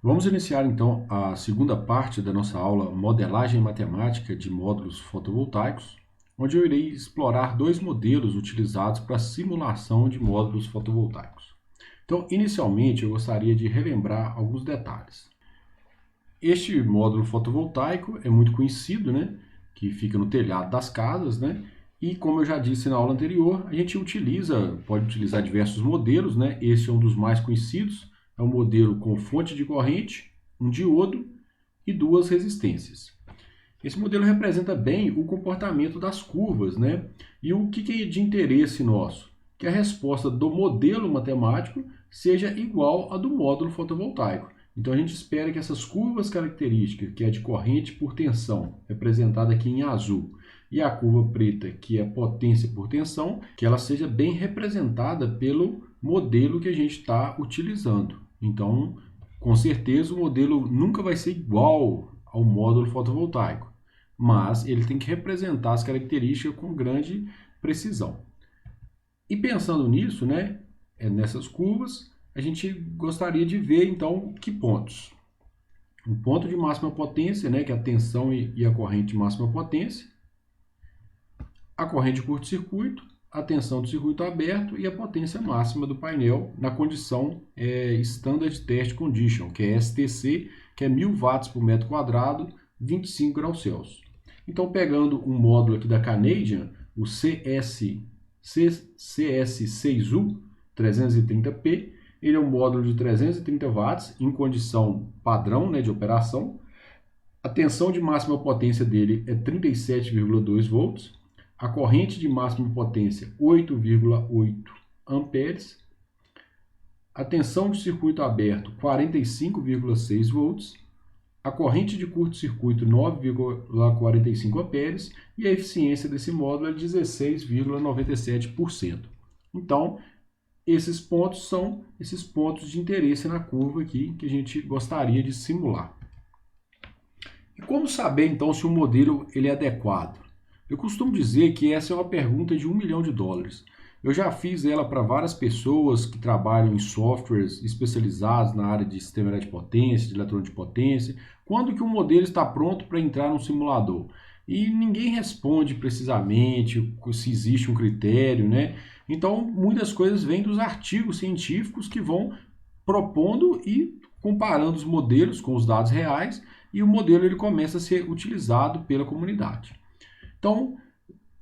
Vamos iniciar então a segunda parte da nossa aula Modelagem Matemática de Módulos Fotovoltaicos, onde eu irei explorar dois modelos utilizados para simulação de módulos fotovoltaicos. Então, inicialmente, eu gostaria de relembrar alguns detalhes. Este módulo fotovoltaico é muito conhecido, né? Que fica no telhado das casas, né? E como eu já disse na aula anterior, a gente pode utilizar diversos modelos, né? Esse é um dos mais conhecidos. É um modelo com fonte de corrente, um diodo e duas resistências. Esse modelo representa bem o comportamento das curvas, né? E o que é de interesse nosso? Que a resposta do modelo matemático seja igual à do módulo fotovoltaico. Então a gente espera que essas curvas características, que é de corrente por tensão, representada aqui em azul, e a curva preta, que é potência por tensão, que ela seja bem representada pelo modelo que a gente está utilizando. Então, com certeza, o modelo nunca vai ser igual ao módulo fotovoltaico, mas ele tem que representar as características com grande precisão. E pensando nisso, né, nessas curvas, a gente gostaria de ver, então, que pontos? O ponto de máxima potência, né, que é a tensão e a corrente de máxima potência, a corrente de curto-circuito, a tensão do circuito aberto e a potência máxima do painel na condição Standard Test Condition, que é STC, que é 1000 watts por metro quadrado, 25 graus Celsius. Então, pegando um módulo aqui da Canadian, o CS6U 330P, ele é um módulo de 330 watts em condição padrão, né, de operação. A tensão de máxima potência dele é 37,2 volts. A corrente de máxima potência 8,8 amperes. A tensão de circuito aberto 45,6 volts. A corrente de curto-circuito 9,45 amperes e a eficiência desse módulo é 16,97%. Então, esses pontos são esses pontos de interesse na curva aqui que a gente gostaria de simular. E como saber então se o modelo ele é adequado? Eu costumo dizer que essa é uma pergunta de $1 milhão. Eu já fiz ela para várias pessoas que trabalham em softwares especializados na área de sistema de potência, de eletrônica de potência. Quando que o modelo está pronto para entrar no simulador? E ninguém responde precisamente se existe um critério, né? Então, muitas coisas vêm dos artigos científicos que vão propondo e comparando os modelos com os dados reais, e o modelo ele começa a ser utilizado pela comunidade. Então,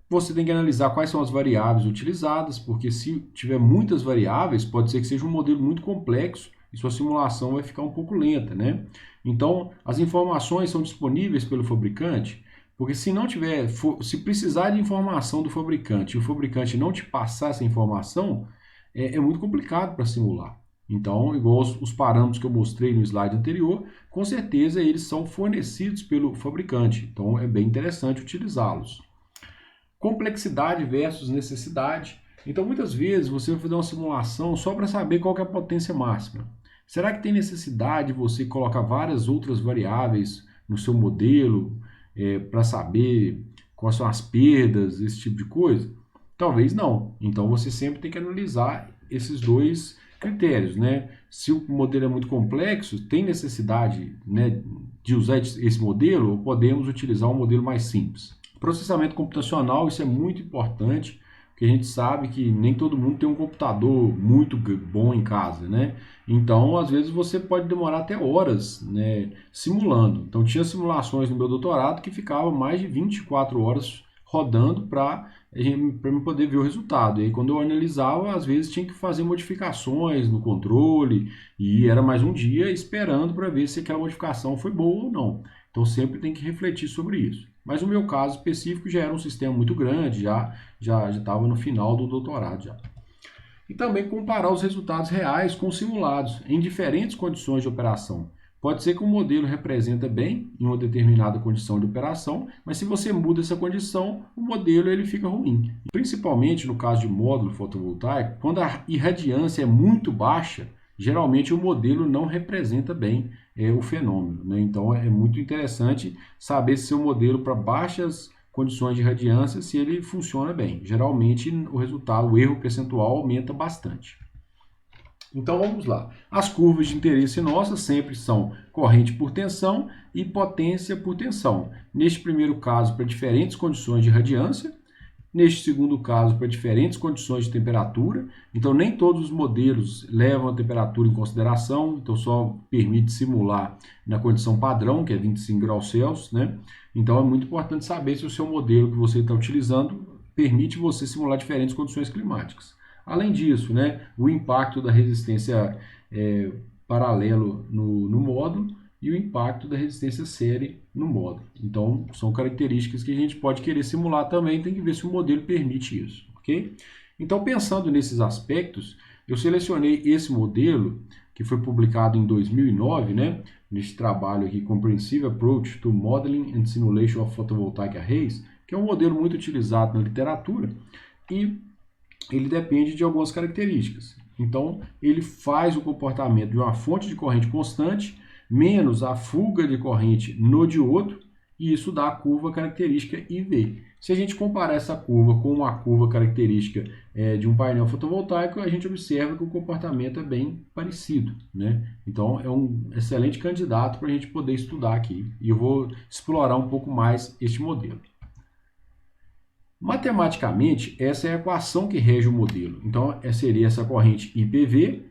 você tem que analisar quais são as variáveis utilizadas, porque se tiver muitas variáveis, pode ser que seja um modelo muito complexo e sua simulação vai ficar um pouco lenta, né? Então, as informações são disponíveis pelo fabricante, porque se não tiver, se precisar de informação do fabricante e o fabricante não te passar essa informação, é muito complicado para simular. Então, igual os parâmetros que eu mostrei no slide anterior, com certeza eles são fornecidos pelo fabricante. Então, é bem interessante utilizá-los. Complexidade versus necessidade. Então, muitas vezes você vai fazer uma simulação só para saber qual que é a potência máxima. Será que tem necessidade de você colocar várias outras variáveis no seu modelo para saber quais são as perdas, esse tipo de coisa? Talvez não. Então, você sempre tem que analisar esses dois critérios, né? Se o modelo é muito complexo, tem necessidade, né, de usar esse modelo, ou podemos utilizar um modelo mais simples. Processamento computacional, isso é muito importante, porque a gente sabe que nem todo mundo tem um computador muito bom em casa, né? Então, às vezes, você pode demorar até horas, né, simulando. Então, tinha simulações no meu doutorado que ficava mais de 24 horas rodando para eu poder ver o resultado. E aí, quando eu analisava, às vezes tinha que fazer modificações no controle e era mais um dia esperando para ver se aquela modificação foi boa ou não. Então, sempre tem que refletir sobre isso. Mas no meu caso específico já era um sistema muito grande, já estava no final do doutorado já. E também comparar os resultados reais com os simulados em diferentes condições de operação. Pode ser que o modelo representa bem em uma determinada condição de operação, mas se você muda essa condição, o modelo ele fica ruim. Principalmente no caso de módulo fotovoltaico, quando a irradiância é muito baixa, geralmente o modelo não representa bem o fenômeno, né? Então é muito interessante saber se seu modelo para baixas condições de irradiância, se ele funciona bem. Geralmente o resultado, o erro percentual aumenta bastante. Então vamos lá. As curvas de interesse nossas sempre são corrente por tensão e potência por tensão. Neste primeiro caso, para diferentes condições de radiância. Neste segundo caso, para diferentes condições de temperatura. Então nem todos os modelos levam a temperatura em consideração. Então só permite simular na condição padrão, que é 25 graus Celsius, né? Então é muito importante saber se o seu modelo que você está utilizando permite você simular diferentes condições climáticas. Além disso, né, o impacto da resistência paralelo no módulo e o impacto da resistência série no módulo. Então, são características que a gente pode querer simular também, tem que ver se o modelo permite isso, ok? Então, pensando nesses aspectos, eu selecionei esse modelo, que foi publicado em 2009, né, neste trabalho aqui, Comprehensive Approach to Modeling and Simulation of Photovoltaic Arrays, que é um modelo muito utilizado na literatura, e ele depende de algumas características. Então, ele faz o comportamento de uma fonte de corrente constante menos a fuga de corrente no diodo, e isso dá a curva característica IV. Se a gente comparar essa curva com uma curva característica de um painel fotovoltaico, a gente observa que o comportamento é bem parecido, né? Então, é um excelente candidato para a gente poder estudar aqui. E eu vou explorar um pouco mais este modelo. Matematicamente, essa é a equação que rege o modelo. Então, seria essa corrente IPV,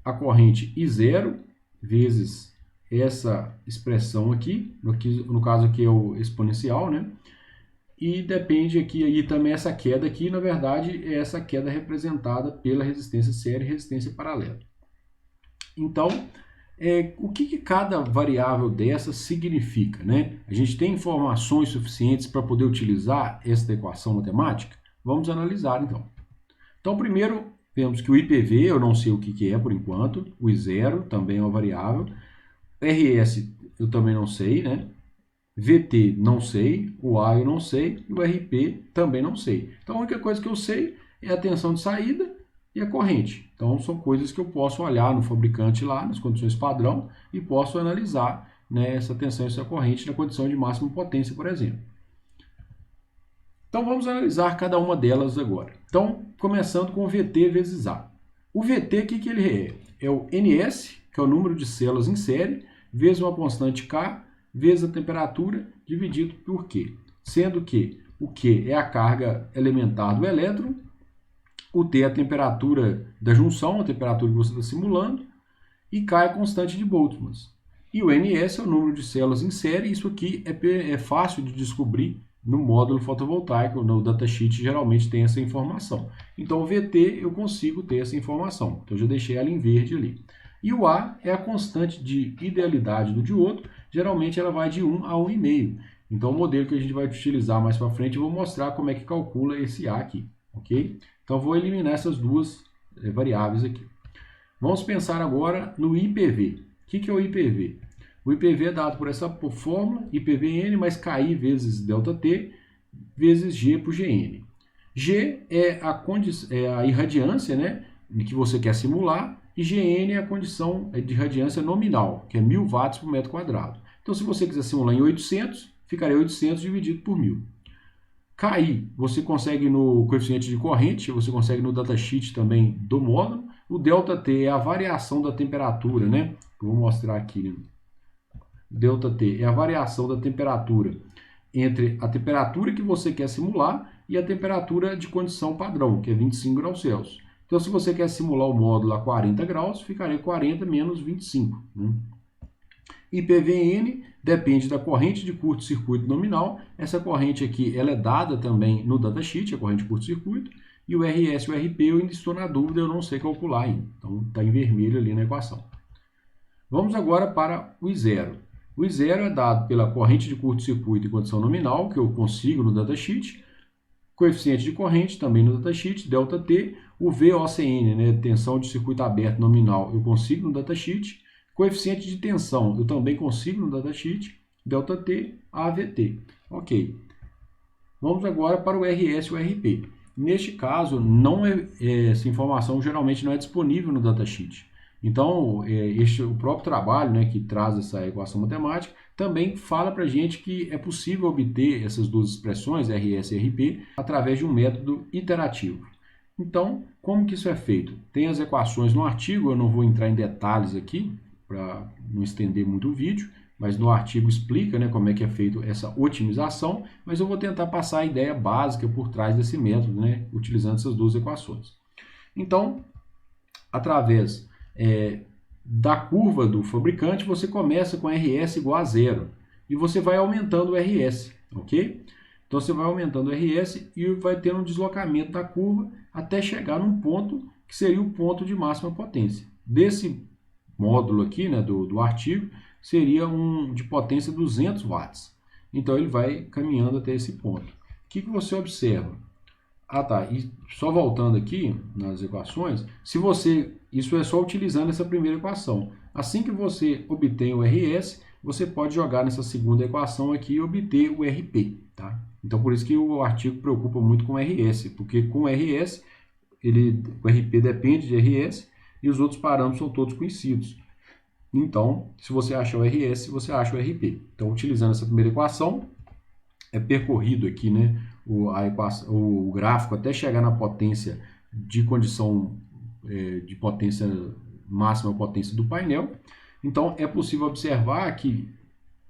a corrente I0, vezes essa expressão aqui, no caso aqui é o exponencial, né? E depende aqui, aí também essa queda aqui, na verdade, é essa queda representada pela resistência série e resistência paralela. Então, o que cada variável dessa significa, né? A gente tem informações suficientes para poder utilizar esta equação matemática? Vamos analisar, então. Então, primeiro, vemos que o IPV, eu não sei o que é por enquanto, o I0 também é uma variável, RS eu também não sei, né? VT não sei, o A eu não sei, e o RP também não sei. Então, a única coisa que eu sei é a tensão de saída e a corrente. Então, são coisas que eu posso olhar no fabricante lá, nas condições padrão, e posso analisar, né, essa tensão e essa corrente na condição de máxima potência, por exemplo. Então, vamos analisar cada uma delas agora. Então, começando com o VT vezes A. O VT, o que ele é? É o NS, que é o número de células em série, vezes uma constante K, vezes a temperatura, dividido por Q. Sendo que o Q é a carga elementar do elétron, o T é a temperatura da junção, a temperatura que você está simulando, e K é a constante de Boltzmann. E o NS é o número de células em série, isso aqui é fácil de descobrir no módulo fotovoltaico, no datasheet geralmente tem essa informação. Então o VT eu consigo ter essa informação, então eu já deixei ela em verde ali. E o A é a constante de idealidade do diodo, geralmente ela vai de 1 a 1,5. Então o modelo que a gente vai utilizar mais para frente, eu vou mostrar como é que calcula esse A aqui, ok? Então eu vou eliminar essas duas variáveis aqui. Vamos pensar agora no IPV. O que é o IPV? O IPV é dado por essa fórmula, IPVN mais KI vezes ΔT vezes G por GN. G é a irradiância, né, que você quer simular, e GN é a condição de radiância nominal, que é 1000 watts por metro quadrado. Então, se você quiser simular em 800, ficaria 800 dividido por 1000. KI, você consegue no coeficiente de corrente, você consegue no datasheet também do módulo. O ΔT é a variação da temperatura, né? Eu vou mostrar aqui, né? ΔT é a variação da temperatura entre a temperatura que você quer simular e a temperatura de condição padrão, que é 25 graus Celsius. Então, se você quer simular o módulo a 40 graus, ficaria 40 menos 25. Né? IPVN depende da corrente de curto-circuito nominal. Essa corrente aqui ela é dada também no datasheet, a corrente de curto-circuito. E o RS e o RP eu ainda estou na dúvida, eu não sei calcular ainda. Então, está em vermelho ali na equação. Vamos agora para o I0. O I0 é dado pela corrente de curto-circuito em condição nominal, que eu consigo no datasheet. Coeficiente de corrente, também no datasheet, ΔT. O VOCN, né, tensão de circuito aberto nominal, eu consigo no datasheet. Coeficiente de tensão, eu também consigo no datasheet. ΔT, AVT. Ok. Vamos agora para o RS e o RP. Neste caso, essa informação geralmente não é disponível no datasheet. Então, o próprio trabalho, né, que traz essa equação matemática também fala para a gente que é possível obter essas duas expressões, RS e RP, através de um método iterativo. Então, como que isso é feito? Tem as equações no artigo, eu não vou entrar em detalhes aqui, para não estender muito o vídeo, mas no artigo explica, né, como é que é feito essa otimização, mas eu vou tentar passar a ideia básica por trás desse método, né, utilizando essas duas equações. Então, através da curva do fabricante, você começa com RS igual a zero, e você vai aumentando o RS, ok? Então você vai aumentando o RS e vai tendo um deslocamento da curva até chegar num ponto que seria o ponto de máxima potência. Desse módulo aqui, né, do artigo, seria de potência 200 watts. Então ele vai caminhando até esse ponto. O que você observa? Ah, tá. E só voltando aqui nas equações, isso é só utilizando essa primeira equação. Assim que você obtém o RS, você pode jogar nessa segunda equação aqui e obter o RP, tá? Então, por isso que o artigo preocupa muito com o RS, porque com o RS, o RP depende de RS e os outros parâmetros são todos conhecidos. Então, se você acha o RS, você acha o RP. Então, utilizando essa primeira equação, é percorrido aqui, né, o gráfico até chegar na potência de condição de potência máxima potência do painel. Então, é possível observar que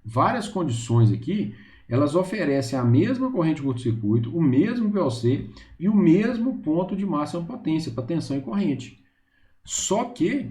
várias condições aqui, elas oferecem a mesma corrente de curto-circuito, o mesmo VOC e o mesmo ponto de máxima potência para tensão e corrente. Só que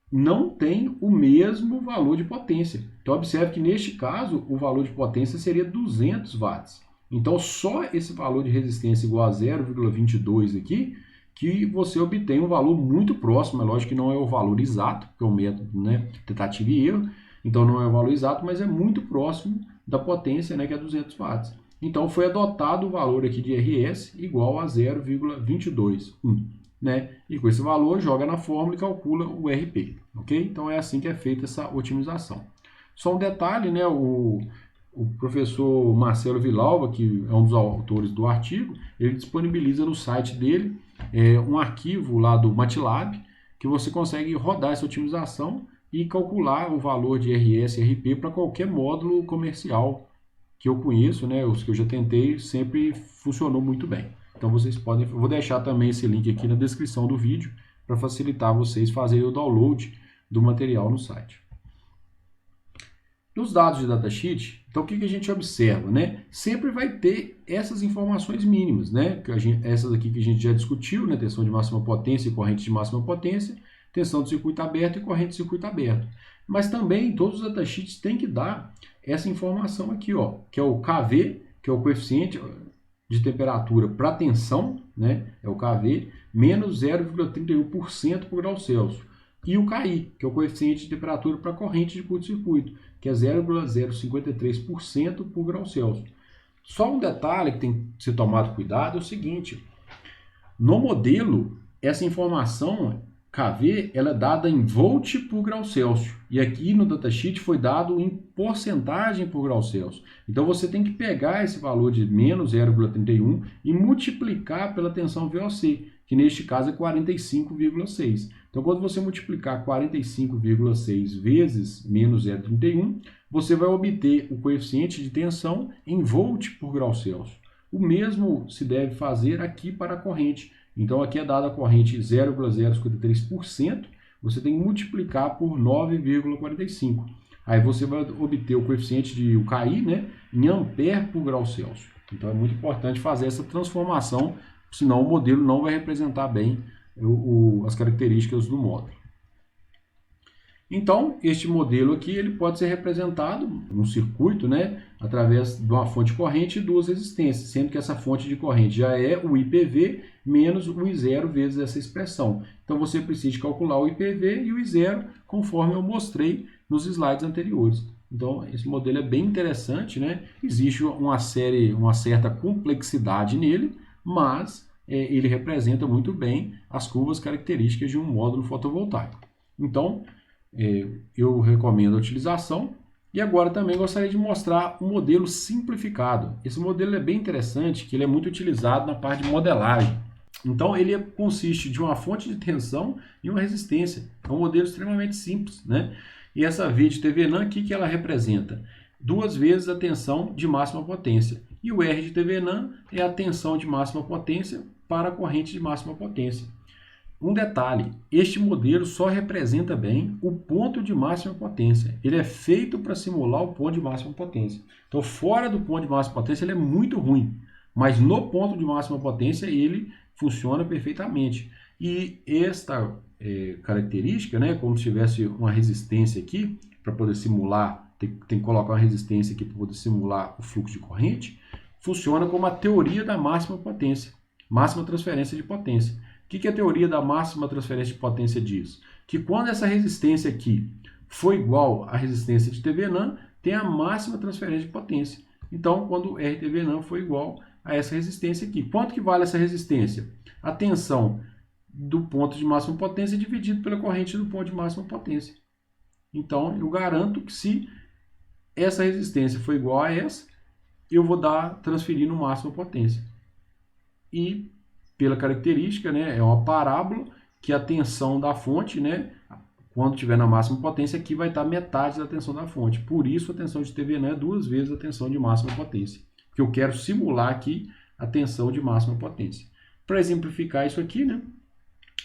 não tem o mesmo valor de potência. Então, observe que neste caso, o valor de potência seria 200 watts. Então, só esse valor de resistência igual a 0,22 aqui, que você obtém um valor muito próximo. É lógico que não é o valor exato, porque é um método, né, tentativa e erro, então não é o valor exato, mas é muito próximo da potência, né, que é 200 watts. Então, foi adotado o valor aqui de RS igual a 0,221. Né? E com esse valor, joga na fórmula e calcula o RP. Ok? Então, é assim que é feita essa otimização. Só um detalhe, né? O professor Marcelo Villalba, que é um dos autores do artigo, ele disponibiliza no site dele um arquivo lá do MATLAB, que você consegue rodar essa otimização e calcular o valor de RS e RP para qualquer módulo comercial que eu conheço, né? Os que eu já tentei, sempre funcionou muito bem. Então vocês podem, eu vou deixar também esse link aqui na descrição do vídeo para facilitar vocês fazerem o download do material no site. Nos dados de datasheet, então o que a gente observa, né? Sempre vai ter essas informações mínimas, né? Essas aqui que a gente já discutiu, né? Tensão de máxima potência e corrente de máxima potência, tensão de circuito aberto e corrente de circuito aberto. Mas também todos os datasheets têm que dar essa informação aqui, ó, que é o KV, que é o coeficiente de temperatura para tensão, né, é o KV, menos 0,31% por grau Celsius. E o KI, que é o coeficiente de temperatura para corrente de curto-circuito, que é 0,053% por grau Celsius. Só um detalhe que tem que ser tomado cuidado é o seguinte, no modelo, essa informação KV ela é dada em volt por grau Celsius. E aqui no datasheet foi dado em porcentagem por grau Celsius. Então você tem que pegar esse valor de menos 0,31 e multiplicar pela tensão VOC, que neste caso é 45,6. Então quando você multiplicar 45,6 vezes menos 0,31, você vai obter o coeficiente de tensão em volt por grau Celsius. O mesmo se deve fazer aqui para a corrente. Então, aqui é dada a corrente 0,053%, você tem que multiplicar por 9,45. Aí você vai obter o coeficiente de KI, né, em ampere por grau Celsius. Então, é muito importante fazer essa transformação, senão o modelo não vai representar bem as características do módulo. Então, este modelo aqui ele pode ser representado num circuito, né, através de uma fonte corrente e duas resistências, sendo que essa fonte de corrente já é o IPV menos o I0 vezes essa expressão. Então, você precisa calcular o IPV e o I0 conforme eu mostrei nos slides anteriores. Então, esse modelo é bem interessante, né? Existe uma certa complexidade nele, mas ele representa muito bem as curvas características de um módulo fotovoltaico. Então, eu recomendo a utilização. E agora também gostaria de mostrar um modelo simplificado. Esse modelo é bem interessante, que ele é muito utilizado na parte de modelagem. Então ele consiste de uma fonte de tensão e uma resistência. É um modelo extremamente simples, né? E essa V de TVNAM, o que ela representa? 2 vezes a tensão de máxima potência. E o R de TVNAM é a tensão de máxima potência para a corrente de máxima potência. Um detalhe, este modelo só representa bem o ponto de máxima potência. Ele é feito para simular o ponto de máxima potência. Então, fora do ponto de máxima potência, ele é muito ruim. Mas no ponto de máxima potência, ele funciona perfeitamente. E esta característica, né, como se tivesse uma resistência aqui, para poder simular, tem que colocar uma resistência aqui para poder simular o fluxo de corrente, funciona como a teoria da máxima potência, máxima transferência de potência. O que a teoria da máxima transferência de potência diz? Que quando essa resistência aqui for igual à resistência de TVNAM, tem a máxima transferência de potência. Então, quando RTVNAM for igual a essa resistência aqui. Quanto que vale essa resistência? A tensão do ponto de máxima potência dividido pela corrente do ponto de máxima potência. Então, eu garanto que se essa resistência for igual a essa, eu vou transferir no máxima potência. E pela característica, né, é uma parábola que a tensão da fonte, né, quando estiver na máxima potência, aqui vai estar metade da tensão da fonte. Por isso, a tensão de TVNAM é 2 vezes a tensão de máxima potência. Porque eu quero simular aqui a tensão de máxima potência. Para exemplificar isso aqui, né,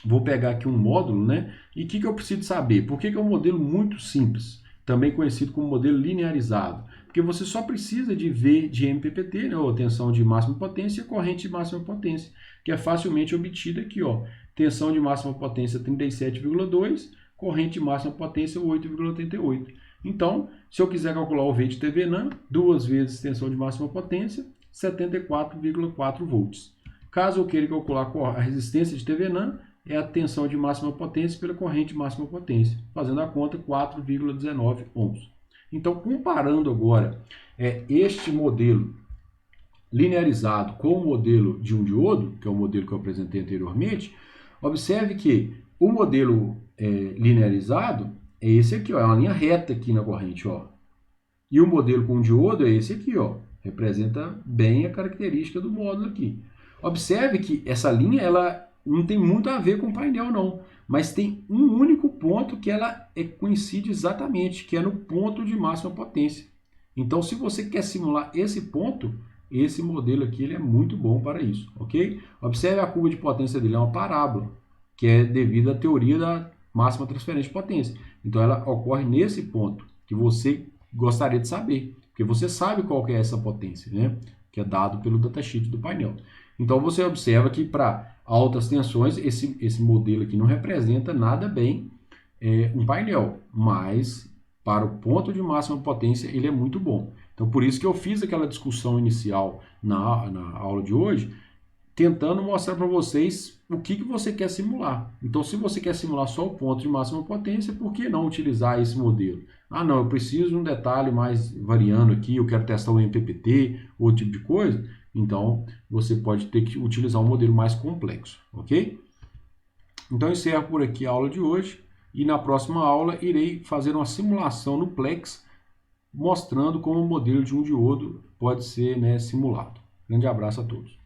vou pegar aqui um módulo, né, e o que eu preciso saber? Por que é um modelo muito simples, também conhecido como modelo linearizado? Porque você só precisa de V de MPPT, né, ou tensão de máxima potência, e corrente de máxima potência, que é facilmente obtida aqui, ó. Tensão de máxima potência 37,2, corrente de máxima potência 8,88. Então, se eu quiser calcular o V de TVNAM, 2 vezes tensão de máxima potência, 74,4 volts. Caso eu queira calcular a resistência de TVNAM, é a tensão de máxima potência pela corrente de máxima potência, fazendo a conta 4,19 ohms. Então, comparando agora este modelo linearizado com o modelo de um diodo, que é o modelo que eu apresentei anteriormente, observe que o modelo linearizado é esse aqui, ó, é uma linha reta aqui na corrente, ó. E o modelo com diodo é esse aqui, ó, representa bem a característica do módulo aqui. Observe que essa linha ela não tem muito a ver com o painel, não, mas tem um único ponto que ela coincide exatamente, que é no ponto de máxima potência. Então, se você quer simular esse ponto, esse modelo aqui ele é muito bom para isso, ok? Observe a curva de potência dele, é uma parábola, que é devido à teoria da máxima transferência de potência. Então, ela ocorre nesse ponto que você gostaria de saber, porque você sabe qual que é essa potência, né? Que é dado pelo datasheet do painel. Então, você observa que para altas tensões, esse modelo aqui não representa nada bem um painel, mas para o ponto de máxima potência ele é muito bom. Então, por isso que eu fiz aquela discussão inicial na aula de hoje, tentando mostrar para vocês o que você quer simular. Então, se você quer simular só o ponto de máxima potência, por que não utilizar esse modelo? Ah, não, eu preciso de um detalhe mais variando aqui, eu quero testar o MPPT, outro tipo de coisa. Então, você pode ter que utilizar um modelo mais complexo, ok? Então, encerro por aqui a aula de hoje. E na próxima aula, irei fazer uma simulação no Plex, mostrando como o modelo de um diodo pode ser simulado. Grande abraço a todos.